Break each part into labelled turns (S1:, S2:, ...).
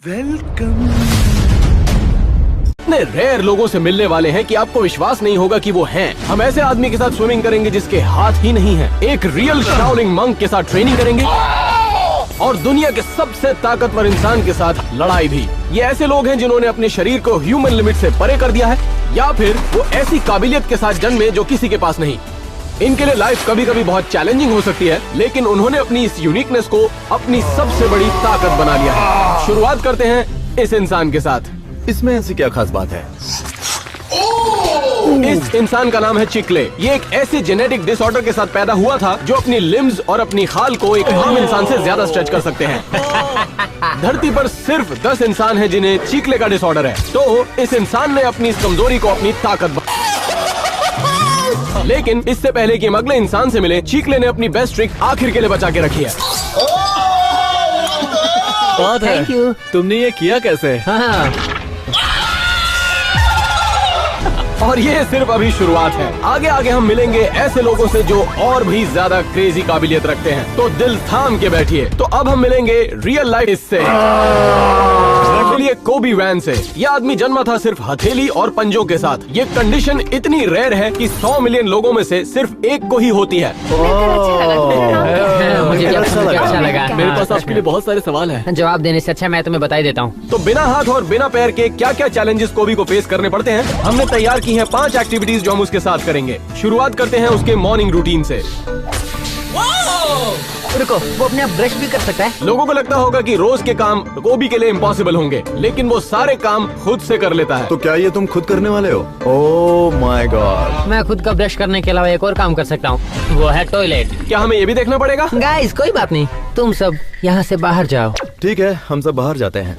S1: Welcome.
S2: इतने rare लोगों से मिलने वाले हैं कि आपको विश्वास नहीं होगा कि वो हैं। हम ऐसे आदमी के साथ स्विमिंग करेंगे जिसके हाथ ही नहीं है, एक रियल शाओलिन मंक के साथ ट्रेनिंग करेंगे और दुनिया के सबसे ताकतवर इंसान के साथ लड़ाई भी। ये ऐसे लोग हैं जिन्होंने अपने शरीर को ह्यूमन लिमिट से परे कर दिया है, या फिर वो ऐसी काबिलियत के साथ जन्मे जो किसी के पास नहीं। इनके लिए लाइफ कभी कभी बहुत चैलेंजिंग हो सकती है, लेकिन उन्होंने अपनी इस यूनिकनेस को अपनी सबसे बड़ी ताकत बना लिया है। शुरुआत करते हैं इस इंसान के साथ।
S1: इसमें ऐसी क्या खास बात है?
S2: इस इंसान का नाम है चिकले। ये एक ऐसे जेनेटिक डिसऑर्डर के साथ पैदा हुआ था जो अपनी लिम्स और अपनी खाल को एक आम इंसान से ज्यादा स्ट्रेच कर सकते हैं। धरती पर सिर्फ 10 इंसान हैं जिन्हें चिकले का डिसऑर्डर है, तो इस इंसान ने अपनी इस कमजोरी को अपनी ताकत लेकिन इससे पहले कि हम अगले इंसान से मिले, चिकले ने अपनी बेस्ट ट्रिक आखिर के लिए बचा के रखी है।
S3: बात है।
S4: Thank you.
S3: तुमने ये किया कैसे?
S4: हाँ,
S2: और ये सिर्फ अभी शुरुआत है। आगे आगे हम मिलेंगे ऐसे लोगों से जो और भी ज्यादा क्रेजी काबिलियत रखते हैं, तो दिल थाम के बैठिए। तो अब हम मिलेंगे रियल लाइफ इससे, लिए कोबी वैन से। ये आदमी जन्मा था सिर्फ हथेली और पंजों के साथ। ये कंडीशन इतनी रेयर है कि 100 मिलियन लोगों में से सिर्फ एक को ही होती है।
S4: मुझे भी अच्छा लगा।
S3: मेरे पास आपके लिए बहुत सारे सवाल हैं।
S4: जवाब देने से अच्छा मैं तुम्हें बता ही देता हूँ।
S2: तो बिना हाथ और बिना पैर के क्या क्या चैलेंजेस कोबी को फेस करने पड़ते हैं, हमने तैयार की हैं 5 एक्टिविटीज जो हम उसके साथ करेंगे। शुरुआत करते हैं उसके मॉर्निंग रूटीन से।
S4: रुको, वो अपने आप ब्रश भी कर सकता है?
S2: लोगों को लगता होगा कि रोज के काम कोबी के लिए इम्पॉसिबल होंगे, लेकिन वो सारे काम खुद से कर लेता है।
S1: तो क्या ये तुम खुद करने वाले हो? Oh my God.
S4: मैं खुद का ब्रश करने के अलावा एक और काम कर सकता हूँ, वो है टॉयलेट।
S2: क्या हमें ये भी देखना पड़ेगा?
S4: गाइस, कोई बात नहीं, तुम सब यहाँ से बाहर जाओ।
S1: ठीक है, हम सब बाहर जाते हैं।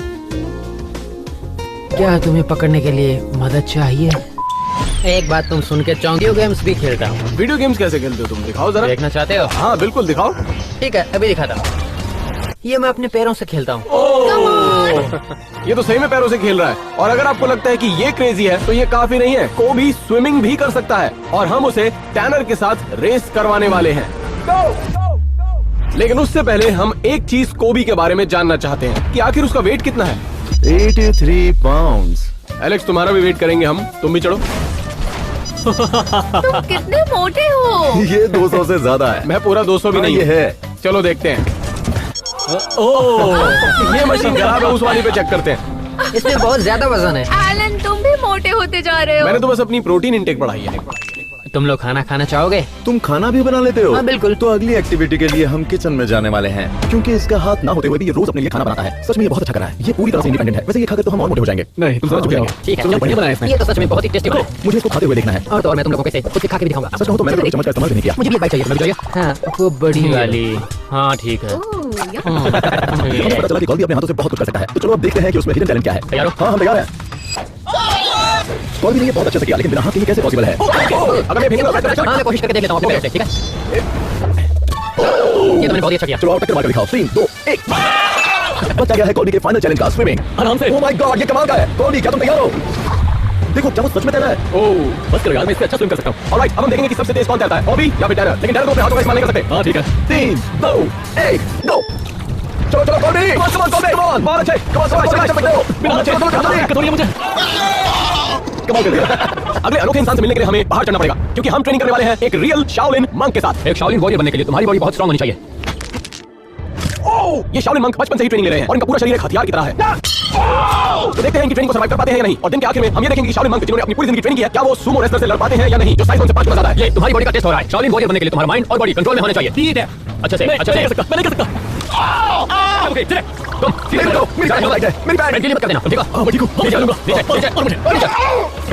S4: क्या तुम्हें पकड़ने के लिए मदद चाहिए? एक बात तुम सुन के चौंक, वीडियो गेम्स भी खेलता हूँ।
S2: वीडियो गेम्स कैसे खेलते हो तुम? दिखाओ जरा।
S4: देखना चाहते हो?
S2: हाँ बिल्कुल दिखाओ।
S4: ठीक है, अभी दिखाता हूँ। ये मैं अपने पैरों से खेलता हूँ।
S2: ये तो सही में पैरों से खेल रहा है। और अगर आपको लगता है कि ये क्रेजी है, तो ये काफी नहीं है। कोबी स्विमिंग भी कर सकता है और हम उसे टैनर के साथ रेस करवाने वाले हैं। लेकिन उससे पहले हम एक चीज कोबी के बारे में जानना चाहते हैं कि आखिर उसका वेट कितना है।
S1: 83 पाउंड्स।
S2: एलेक्स, तुम्हारा भी वेट करेंगे हम, तुम भी चढ़ो।
S5: तुम कितने मोटे हो?
S1: ये 200 से ज्यादा है।
S2: मैं पूरा 200 भी नहीं
S1: ये
S2: है।
S1: है।
S2: चलो देखते हैं। ये मशीन खराब है, उस वाली पे चेक करते हैं।
S4: इसमें बहुत ज्यादा वजन है।
S5: एलन, तुम भी मोटे होते जा रहे हो।
S2: मैंने तो बस अपनी प्रोटीन इंटेक बढ़ाई है।
S4: तुम लोग खाना खाना चाहोगे?
S1: तुम खाना भी बना लेते हो?
S4: हाँ, बिल्कुल।
S1: तो अगली एक्टिविटी के लिए हम किचन में जाने वाले हैं, क्योंकि इसका हाथ ना होते हुए भी ये रोज अपने लिए खाना बनाता है। सच में ये बहुत अच्छा कर रहा है। ये पूरी तरह से इंडिपेंडेंट है। वैसे ये खाकर तो हम और मोटे हो जाएंगे।
S3: नहीं, तुम समझ चुके हो।
S4: ठीक है,
S3: तुमने बढ़िया बनाया इसमें।
S4: ये तो सच में बहुत ही टेस्टी है।
S1: मुझे इसको खाते हुए देखना है।
S4: और तो और मैं तुम लोगों को कैसे खुद से खा के भी दिखाऊंगा।
S1: सच कहूं तो मैंने कभी चम्मच का इस्तेमाल भी नहीं किया।
S4: मुझे भी एक बाइट चाहिए। चाहिए? हाँ, वो बड़ी वाली। हाँ ठीक है।
S5: ओह, यप।
S1: हमें पता चला कि कॉल भी अपने हाथों से बहुत कुछ कर सकता है। तो चलो अब देखते हैं कि उसमें हिडन टैलेंट क्या है।
S4: तैयार हो?
S1: हाँ, हम तैयार हैं। कॉल भी नहीं, ये बहुत अच्छे से किया, लेकिन बिना हाथ के ये कैसे पॉसिबल है?
S2: अगर मैं भींगे तो
S4: हाँ, मैं कोशिश करके देख लेता हूँ अपने पैर से, ठीक है? ये तो मैंने बहुत ही अच्छा किया।
S1: चलो और टक्कर मार कर दिखाओ। 3, 2, 1। बचा गया है कॉली के फाइनल चैलेंज का स्विमिंग।
S3: आराम से।
S1: ओह माय गॉड, ये कमाल का है। कॉली, क्या तुम तैयार हो? देखो, क्या वो सच में तैर रहा है?
S2: ओह
S3: बस करो यार, मैं इससे अच्छा स्विम कर सकता हूँ।
S2: ऑलराइट, अब हम देखेंगे कि सबसे तेज कौन तैरता है, बॉबी या फिर टैनर। लेकिन टैनर को अपने हाथों का इस्तेमाल नहीं कर सकते।
S3: हाँ ठीक है।
S1: 3, 2, 1, गो। चलो चलो कॉली, कम ऑन कॉली, कम ऑन। बहुत अच्छे, कम ऑन,
S3: कतौड़िया मुझे।
S1: कमाल कर दिया।
S2: अगले अनोखे इंसान से मिलने के लिए हमें बाहर चढ़ना पड़ेगा, क्योंकि हम ट्रेनिंग करने वाले हैं एक रियल शाओलिन मंक के साथ।
S3: एक शाओलिन वॉरियर बनने के लिए तुम्हारी बॉडी बहुत स्ट्रांग होनी चाहिए।
S2: ये शाओलिन मंक बचपन से ही ट्रेनिंग ले रहे हैं और इनका पूरा शरीर एक हथियार की तरह है। तो देखते हैं कि ट्रेनिंग को सर्वाइव कर पाते हैं या नहीं। और दिन के आखिर में हम ये देखेंगे कि शाओलिन मंक जिन्होंने अपनी पूरी जिंदगी ट्रेनिंग किया, क्या वो सूमो रेसलर से लड़ पाते हैं या नहीं, जो साइज उनसे 5 गुना ज्यादा है।
S3: ये तुम्हारी बॉडी का टेस्ट हो रहा है। शाओलिन वॉरियर बनने के लिए तुम्हारा माइंड और बॉडी कंट्रोल में होना चाहिए। ठीक है, अच्छा से अच्छा से। मैं नहीं कर सकता। ओके चले, तुम सीधे
S1: मेरी
S3: करो।
S1: मेरी बैग लाइट है, मेरी बैग।
S3: मैं डिलीवर कर देना, ठीक है?
S1: हाँ, मैं ठीक हूँ।
S3: नीचे लूंगा, नीचे और मुझे।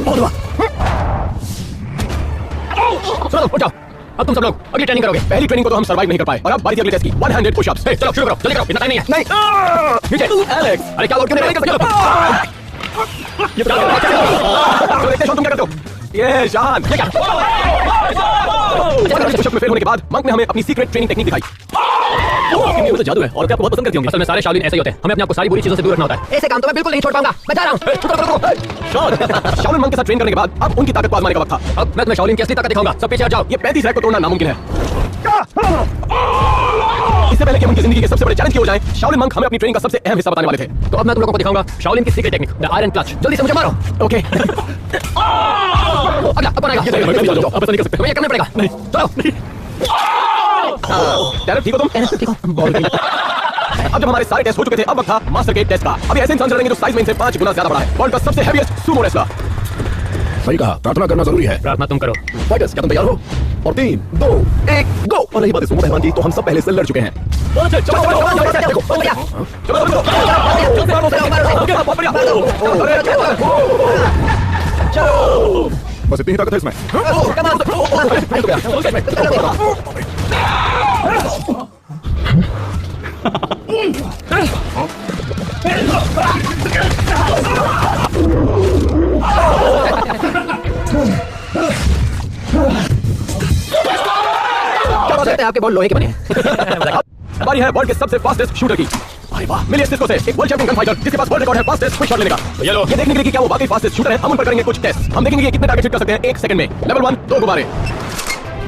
S1: बहुत हुआ।
S3: सुनो, उठ जाओ। अब तुम सब लोग अगली ट्रेनिंग करोगे।
S2: पहली ट्रेनिंग को तो हम सर्वाइव नहीं कर पाए और अब बारी थी अगले टेस्ट की 100 पुशअप्स।
S3: चलो शुरू करो, जल्दी करो, इतना टाइम नहीं है।
S2: नहीं
S3: नीचे।
S2: एलेक्स,
S3: अरे क्या लोड क्यों नहीं कर सकते?
S2: ये तो चलो देखते हैं तुम क्या करते हो। ये शान, ये क्या? पुशअप में फेल होने के बाद मंक ने हमें अपनी सीक्रेट ट्रेनिंग टेक्निक दिखाई।
S3: ये तो जादू है और आपको बहुत पसंद करती होंगी। असल में सारे शाओलिन ऐसे ही होते हैं। हमें अपने आप को सारी बुरी चीजों से दूर रखना होता है।
S4: ऐसे काम तो मैं बिल्कुल नहीं छोड़ पाऊंगा। बता रहा हूँ।
S2: शाओलिन मंक के साथ ट्रेन करने के बाद अब उनकी ताकत को आजमाने का वक्त था।
S3: अब मैं तुम्हें शाओलिन की असली ताकत दिखाऊंगा। सब पीछे हट जाओ।
S2: ये 35 रैक को तोड़ना नामुमकिन है। इससे पहले कि हम उनकी जिंदगी के सबसे बड़े चैलेंज की ओर जाएं, शाओलिन मंक हमें अपनी ट्रेनिंग का सबसे अहम हिस्सा बताने वाले थे।
S3: तो अब मैं तुम लोगों को दिखाऊंगा शाओलिन की secret technique, the iron clutch. जल्दी से मुझे मारो।
S2: ओके।
S3: अगला अपन आएगा। अब ऐसा नहीं कर सकते, हमें ये करना पड़ेगा। नहीं चलो।
S2: डैरेक, ठीक हो तुम?
S4: ठीक हो?
S2: अब जब हमारे सारे टेस्ट हो चुके थे, अब वक्त था मास्टर के टेस्ट का। अभी ऐसे इंसान लड़ेंगे जो साइज में इनसे 5 गुना ज्यादा बड़ा है। वर्ल्ड का सबसे हेवीएस्ट सूमो रेसलर।
S1: सही कहा, प्रार्थना करना जरूरी है।
S3: प्रार्थना तुम करो।
S1: फाइटर्स, क्या तुम तैयार हो? और 3, 2, 1, गो। और रही बात इस सुमो पहलवान की, तो हम सब पहले से लड़ चुके हैं। बस इतनी ही ताकत है इसमें।
S4: आपके बॉल लोहे के बने हैं।
S2: हमारी है वर्ल्ड के सबसे फास्टेस्ट शूटर की। अरे वाह, मिलिए सिस्को से एक वर्ल्ड चैंपियन गन फाइटर जिसके पास वर्ल्ड रिकॉर्ड है फास्टेस्ट क्विक शॉट लेने का। ये लो, ये देखने के लिए कि क्या वो वाकई फास्टेस्ट शूटर है, हम उन पर करेंगे कुछ टेस्ट। हम देखेंगे कि कितने टारगेट हिट कर सकते हैं 1 सेकंड में। लेवल 1 2 गुब्बारे।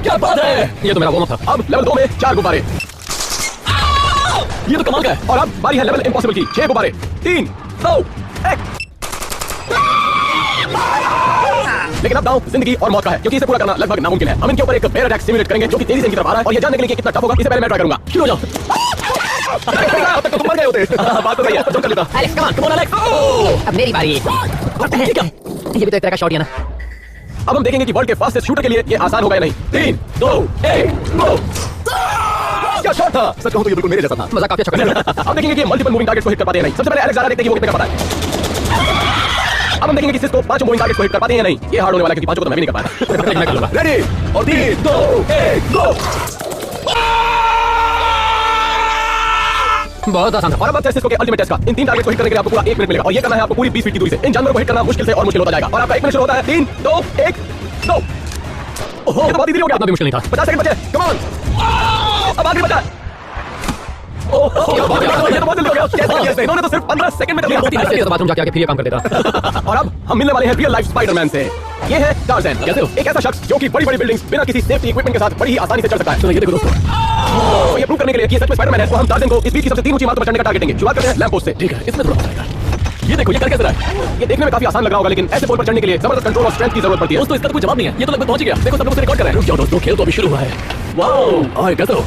S3: क्या बात है, ये तो मेरा वार्म अप था।
S2: अब लेवल 2 में 4 गुब्बारे।
S3: ये तो कमाल का है।
S2: और अब बारी है लेवल इम्पॉसिबल की 6 गुब्बारे। 3 2 1। लेकिन अब दांव जिंदगी और मौत का है, क्योंकि इसे पूरा करना लगभग नामुमकिन है। हम इनके ऊपर एक बेयर अटैक सिमुलेट करेंगे जो कि तेजी से इनकी तरफ आ रहा है, और ये जानने के लिए कि कितना टफ होगा, इससे पहले मैं ट्राई करूंगा। शुरू हो जाओ। अब तक तो तुम मर गए होते। बात तो सही है, तुम कर लेता।
S4: Alex come on Alex. अब मेरी बारी है। ये क्या? ये भी तो एक तरह का शॉट ही है ना।
S2: अब हम देखेंगे कि वर्ल्ड के फास्टेस्ट शूटर के लिए ये आसान होगा या नहीं। 3 2 1 गो। क्या शॉट था!
S1: सच कहूं तो ये बिल्कुल मेरे जैसा था।
S3: मजा काफी अच्छा कर।
S2: अब देखेंगे कि मल्टीपल मूविंग टारगेट को हिट कर पाते हैं या नहीं। सबसे पहले एलेक्स जा रहा है, देखते हैं कि वो कितने कर पाता है। अब हम देखेंगे कि सिस्को 5 मूविंग टारगेट को हिट कर पाते हैं या नहीं। ये हार्ड होने वाला है, क्योंकि 5 को तो मैं भी नहीं कर पाया।
S3: मैं कर लूंगा।
S2: रेडी और 3 2 1 गो।
S3: बहुत आसान था।
S2: और अब बात है सिस्को के अल्टीमेट टेस्ट का। इन 3 टारगेट को हिट करने के लिए आपको पूरा 1 मिनट मिलेगा, और ये करना है आपको पूरी 20 फीट की दूरी से। इन जानवरों को हिट करना मुश्किल से और मुश्किल होता जाएगा, और आपका 1 मिनट शुरू होता है। 3 2 1 गो। ओहो, ये तो बहुत इजी हो गया।
S3: इतना भी मुश्किल नहीं था।
S2: 50 सेकंड बचे, कम ऑन। अब आगे बचा। ओह, ये तो बहुत जल्दी हो गया। कैसे? इन्होंने तो सिर्फ 15 सेकंड में कर लिया।
S3: ऐसे तो बाथरूम जाके आके फिर ये काम कर देता।
S2: और अब हम मिलने वाले हैं रियल लाइफ स्पाइडरमैन से। ये है टार्ज़न। कैसे हो? एक ऐसा शख्स जो कि बड़ी-बड़ी बिल्डिंग्स बिना किसी सेफ्टी इक्विपमेंट के साथ बड़ी ही आसानी से चढ़ सकता है।
S3: तो ये देखो दोस्तों,
S2: तो ये प्रूव करने के लिए कि ये सच में स्पाइडरमैन है, तो हम टार्ज़न को इस बीच की सबसे 3 ऊंची इमारतों पर चढ़ने का टारगेट देंगे। शुरुआत करते हैं लैंप पोस्ट से।
S3: ठीक है, इसमें थोड़ा बताएगा। ये देखो, ये कर कैसे रहा है।
S2: ये देखने में काफी आसान लग रहा होगा, लेकिन ऐसे पोल पर चढ़ने के लिए जबरदस्त कंट्रोल और स्ट्रेंथ की जरूरत पड़ती है।
S3: दोस्तों, इसका तो कोई जवाब नहीं है। ये तो लगभग पहुंच गया। देखो, सब लोग उसे रिकॉर्ड कर रहे हैं। रुक जाओ दोस्तों, खेल तो अभी शुरू हुआ है। वाओ, और कैसे हो?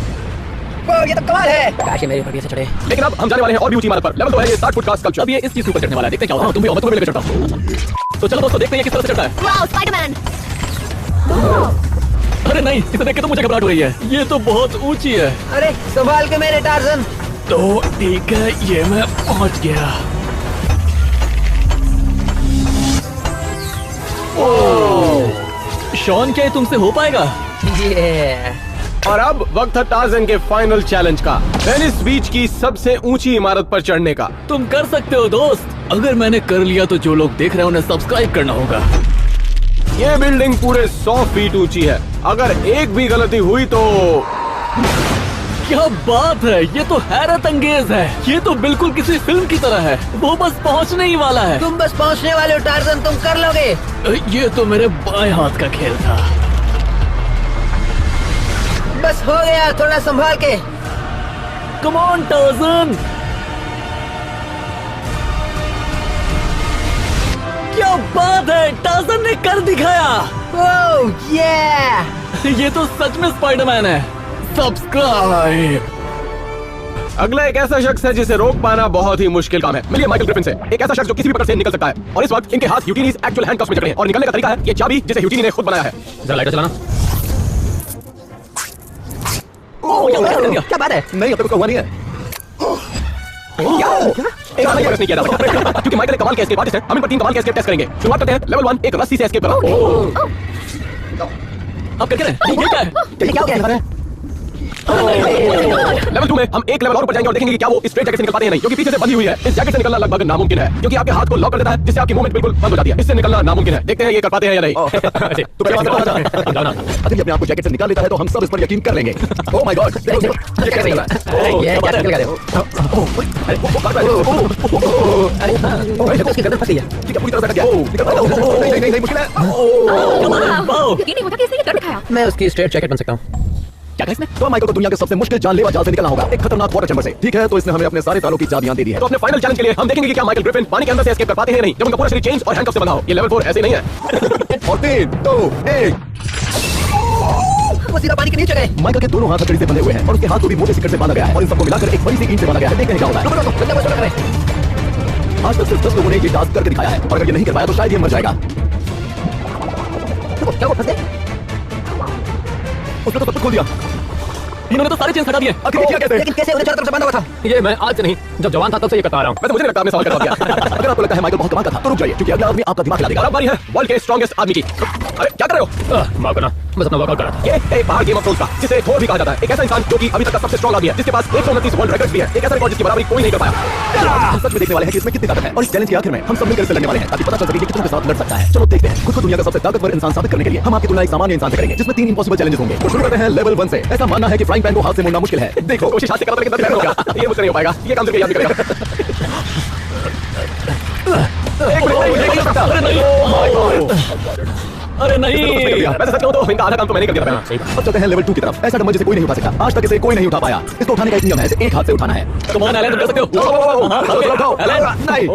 S4: ये तो कमाल है। काश ये मेरे ऊपर भी ऐसे चढ़े।
S2: लेकिन अब हम जाने वाले हैं और भी ऊंची इमारत पर। लेवल 2 है ये 60 फुट का स्कल्पचर।
S3: अब ये इस चीज के ऊपर चढ़ने वाला है। देखते हैं क्या होता है। तुम भी आओ, मैं तुम्हें लेकर चढ़ता हूं। तो चलो दोस्तों, देखते हैं ये किस तरह से चढ़ता है।
S5: Wow, Spiderman.
S3: अरे नहीं, इसे देख के तो मुझे घबराहट हो रही है। ये तो बहुत ऊंची है।
S4: अरे संभाल के मेरे टार्ज़न।
S3: तो ठीक है, ये मैं पहुंच गया। शॉन, क्या ये तुमसे हो पाएगा?
S4: ये
S2: और अब वक्त है टार्ज़न के फाइनल चैलेंज का, वेनिस बीच की सबसे ऊंची इमारत पर चढ़ने का।
S3: तुम कर सकते हो दोस्त। अगर मैंने कर लिया तो जो लोग देख रहे हैं उन्हें सब्सक्राइब करना होगा।
S2: ये बिल्डिंग पूरे 100 फीट ऊंची है। अगर एक भी गलती हुई तो
S3: क्या बात है, ये तो हैरत अंगेज है। ये तो बिल्कुल किसी फिल्म की तरह है। वो बस पहुंचने ही वाला है।
S4: तुम बस पहुंचने वाले हो टार्ज़न, तुम कर लोगे।
S3: ये तो मेरे बाएं हाथ का खेल था।
S4: बस हो गया, थोड़ा संभाल के।
S3: Come on Tarzan. क्या बात है, टार्ज़न ने कर दिखाया।
S4: ओह ये
S3: ये तो सच में स्पाइडरमैन है। सब्सक्राइब।
S2: अगला एक ऐसा शख्स है जिसे रोक पाना बहुत ही मुश्किल काम है। मिलिए माइकल ग्रिफिन से, एक ऐसा शख्स जो किसी भी प्रकार से निकल सकता है, और इस वक्त इनके हाथ ह्यूटिनीज एक्चुअल हैंडकफ्स में जकड़े हैं, और निकलने का तरीका है ये चाबी जिसे ह्यूटिनी ने खुद बनाया है।
S3: जरा लाइटर चलाना।
S4: क्या बात है?
S1: नहीं, अब तक उसका हुआ नहीं है।
S2: एक आदमी नहीं किया जा सकता क्योंकि माइकल एक कमाल के एस्केप आर्टिस्ट है। हम इन पर 3 कमाल के एस्केप टेस्ट करेंगे। शुरुआत करते हैं लेवल 1 एक रस्सी से एस्केप करना।
S3: अब क्या करें? ये क्या है?
S4: क्या हो गया?
S2: लेवल 2 में हम एक लेवल और ऊपर जाएंगे और देखेंगे कि क्या वो स्ट्रेट जैकेट से निकल पाते हैं नहीं, क्योंकि पीछे से बंधी हुई है। इस जैकेट से निकलना लगभग नामुमकिन है, क्योंकि आपके हाथ को लॉक कर देता है, जिससे आपकी मूवमेंट बिल्कुल बंद हो जाती है। इससे निकलना नामुमकिन है। देखते हैं ये कर पाते हैं या नहीं।
S1: तो पहले बात करना अगर ये अपने आप को जैकेट से निकाल लेता है तो हम सब इस पर यकीन कर लेंगे। ओह माय गॉड, ये कैसे निकला?
S4: ये क्या निकल गया? उसकी गर्दन फंसी है।
S1: ठीक है, पूरी तरह से कट गया। नहीं मुश्किल है।
S5: यकीन नहीं होता कि इसने ये कर दिखाया।
S4: मैं उसकी स्ट्रेट जैकेट बन सकता हूँ।
S3: क्या कहा इसने?
S1: तो माइकल को दुनिया के सबसे मुश्किल जानलेवा जाल से निकलना होगा, एक खतरनाक वाटर चैम्बर से। ठीक है, तो इसने हमें अपने सारे तालों की चाबियां दे दी है।
S2: तो अपने फाइनल चैलेंज के लिए हम देखेंगे कि क्या माइकल ग्रिफिन पानी के अंदर से एस्केप कर पाते हैं या नहीं, जब उनका पूरा शरीर चेंज और हैंडकफ से बंधा हो। ये लेवल 4 ऐसे नहीं है।
S1: और 3, 2, 1।
S4: वो सीधा पानी के नीचे गए।
S1: माइकल के दोनों हाथ हथकड़ी से बंधे हुए हैं और उसके हाथ को भी मोटे सिकड़ से बांधा गया है और इन सबको मिलाकर एक बड़ी सी ईंट से बांधा गया है। देखते हैं क्या होता है। आज तक सिर्फ 10 लोगों ने ये टास्क करके दिखाया है और अगर ये नहीं कर पाया तो शायद ये मर जाएगा।
S4: क्या वो फंस गए?
S1: उसने तो सब कुछ खोल दिया।
S3: इन्होंने तो सारे चेंज हटा दिए।
S1: आखिर ये किया कैसे?
S4: लेकिन कैसे उन्हें चारों तरफ से बांधा हुआ था?
S3: ये मैं आज से नहीं, जब जवान था तब से ये करता आ रहा हूँ।
S2: वैसे मुझे नहीं लगता आपने सवाल का जवाब दिया।
S1: अगर आपको लगता है माइकल बहुत कमाल का था तो रुक जाइए, क्योंकि अगला आदमी आपका दिमाग हिला देगा।
S2: और अब बारी है वर्ल्ड के स्ट्रॉन्गेस्ट आदमी की। अरे क्या कर रहे हो?
S3: माफ करना, बस अपना वर्कआउट कर रहा था।
S2: ये एक बाहर गेम ऑफ थ्रोन्स का, जिसे थोर भी कहा जाता है, एक ऐसा इंसान जो कि अभी तक का सबसे स्ट्रॉन्ग आदमी है, जिसके पास 129 वर्ल्ड रिकॉर्ड्स भी है। एक ऐसा रिकॉर्ड जिसकी बराबरी कोई नहीं कर पाया। हम सच में देखने वाले हैं कि इसमें कितनी ताकत है और इस चैलेंज के आखिर में हम सब मिलकर इससे लड़ने वाले हैं ताकि पता चल सके कि कितनों के साथ लड़ सकता है। चलो देखते हैं। खुद को दुनिया का सबसे ताकतवर इंसान साबित करने के लिए हम आपकी तुलना एक सामान्य इंसान से करेंगे, जिसमें 3 इंपॉसिबल चैलेंजेस होंगे। तो शुरू करते हैं लेवल 1 से। ऐसा मानना है कि फ्राइंग पैन को हाथ से मोड़ना मुश्किल है। देखो, कोशिश हाथ से करो लेकिन दर्द होगा। ये मुझसे नहीं हो पाएगा, ये काम सिर्फ याद नहीं करेगा।
S3: अरे नहीं।
S2: वैसे सच कहूं तो इनका आधा काम तो मैंने कर दिया था।
S3: सही बात।
S1: अब चलते हैं लेवल 2 की तरफ। ऐसा डंबल जिसे कोई नहीं उठा सकता। आज तक इसे कोई नहीं उठा पाया। इसको उठाने का एक नियम है, इसे एक हाथ से उठाना है।
S3: तुम ऑन एलन तुम कर सकते हो।
S1: नहीं,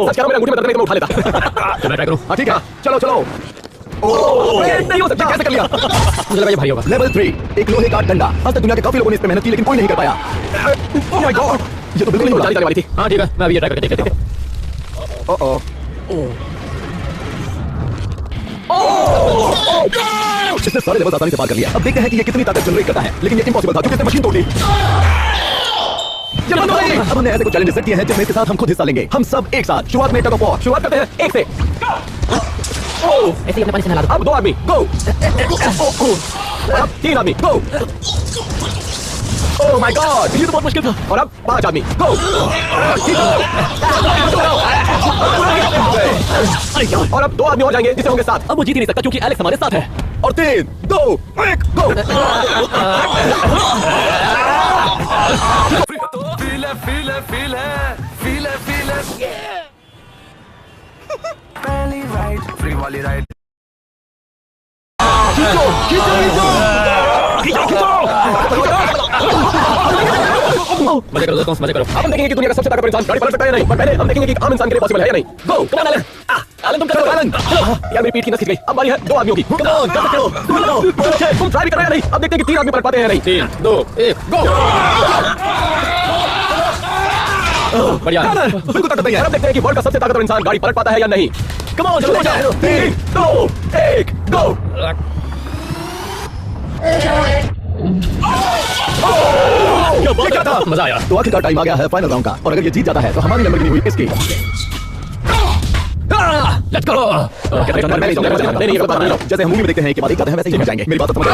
S2: सच कह रहा हूं, मेरे अंगूठे में दर्द नहीं तो मैं उठा लेता।
S3: तो मैं ट्राई करूँ।
S1: हाँ ठीक है, चलो चलो।
S2: नहीं हो सकता, कैसे कर लिया?
S3: मुझे लगा ये भारी होगा।
S1: लेवल 3, एक लोहे का डंडा। आज तक दुनिया के काफी लोगों ने इस पे मेहनत की लेकिन कोई नहीं कर पाया।
S2: ओह माय गॉड,
S1: ये तो बिल्कुल नहीं
S2: जाने वाली थी।
S3: हाँ ठीक है, मैं अभी ये ट्राई करके देखता हूँ।
S1: इसने सारे लेवल आसानी से पार कर लिया। अब देखते हैं कि ये कितनी ताकत जनरेट करता है, लेकिन ये इम्पॉसिबल था क्योंकि इसने मशीन तोड़ दी। अब हमने ऐसे कुछ चैलेंज सेट किए हैं जिसमें इसके साथ हम खुद हिस्सा लेंगे। हम सब एक साथ। शुरुआत में टग ऑफ वॉर।
S2: शुरुआत करते हैं एक से।
S4: ऐसे ही अपने पानी से नहला दो।
S2: अब 2 आदमी गो। अब 3 आदमी गो। ओह माय गॉड, ये तो बहुत मुश्किल था। और अब 5 आदमी गो। और अब 2 आदमी हो जाएंगे जिसे होंगे 7।
S3: अब वो जीत ही नहीं सकता क्योंकि एलेक्स हमारे साथ है।
S1: और 3, 2, 1 गो।
S6: पहली राइड फ्री वाली राइड।
S3: मजे करो दोस्तों, मजे करो।
S2: अब हम देखेंगे कि दुनिया का सबसे ताकतवर इंसान गाड़ी पलट सकता है या नहीं, पर पहले हम देखेंगे कि आम इंसान के लिए पॉसिबल है या नहीं। गो, कम ऑन एलन। एलन तुम करो एलन। यार मेरी पीठ की नस खिंच गई। अब बारी है 2 आदमियों की। कम ऑन, कर सकते हो। तुम ट्राई भी कर रहे हो या नहीं? अब देखते हैं कि 3 आदमी पलट पाते हैं या नहीं।
S3: 3, 2, 1 गो। बढ़िया।
S1: बिल्कुल ताकत नहीं है।
S2: अब देखते हैं कि वर्ल्ड का सबसे ताकतवर इंसान गाड़ी पलट पाता है या नहीं। कम ऑन, चलो जाओ। 3, 2, 1 गो।
S1: ये क्या था?
S3: मजा आया।
S1: तो आखिरकार टाइम आ गया है फाइनल राउंड का और अगर ये जीत जाता है तो हमारी लंबरगिनी हुई इसकी।
S3: Let's go.
S1: जैसे हम मूवी में देखते हैं कि बात करते हैं वैसे ही हो जाएंगे। मेरी बात समझ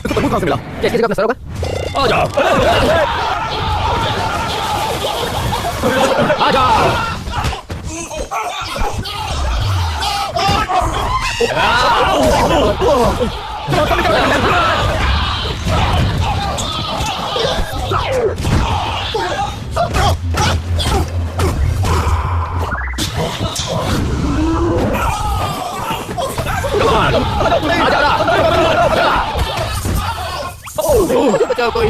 S1: इसको सबूत कहां से मिला?
S4: क्या किसी का अपना सर होगा?
S3: आ जाओ। आ जाओ। बचाओ कोई।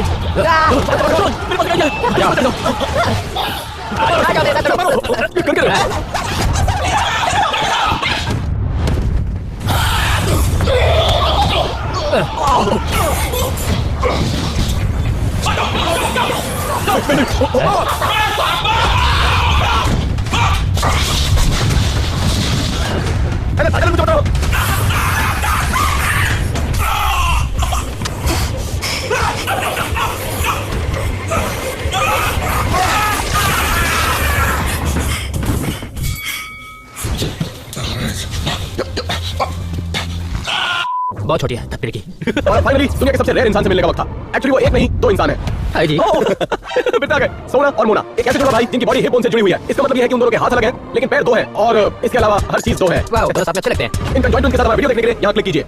S3: बहुत छोटी है धप्पी की।
S2: और फाइनली दुनिया के सबसे रेयर इंसान से मिलने का वक्त था। एक्चुअली वो एक नहीं 2 इंसान है।
S3: हाय जी।
S2: बिता गए सोना और मोना, एक ऐसे जोड़ा भाई जिनकी बॉडी हिप बोन से जुड़ी हुई है। इसका मतलब ये है कि उन दोनों के हाथ अलग हैं लेकिन पैर 2 हैं और इसके अलावा हर चीज 2 है।
S4: वाह, दोस्त आप अच्छे लगते हैं।
S2: इनका जॉइंट के साथ हमारा वीडियो देखने के लिए यहाँ क्लिक कीजिए।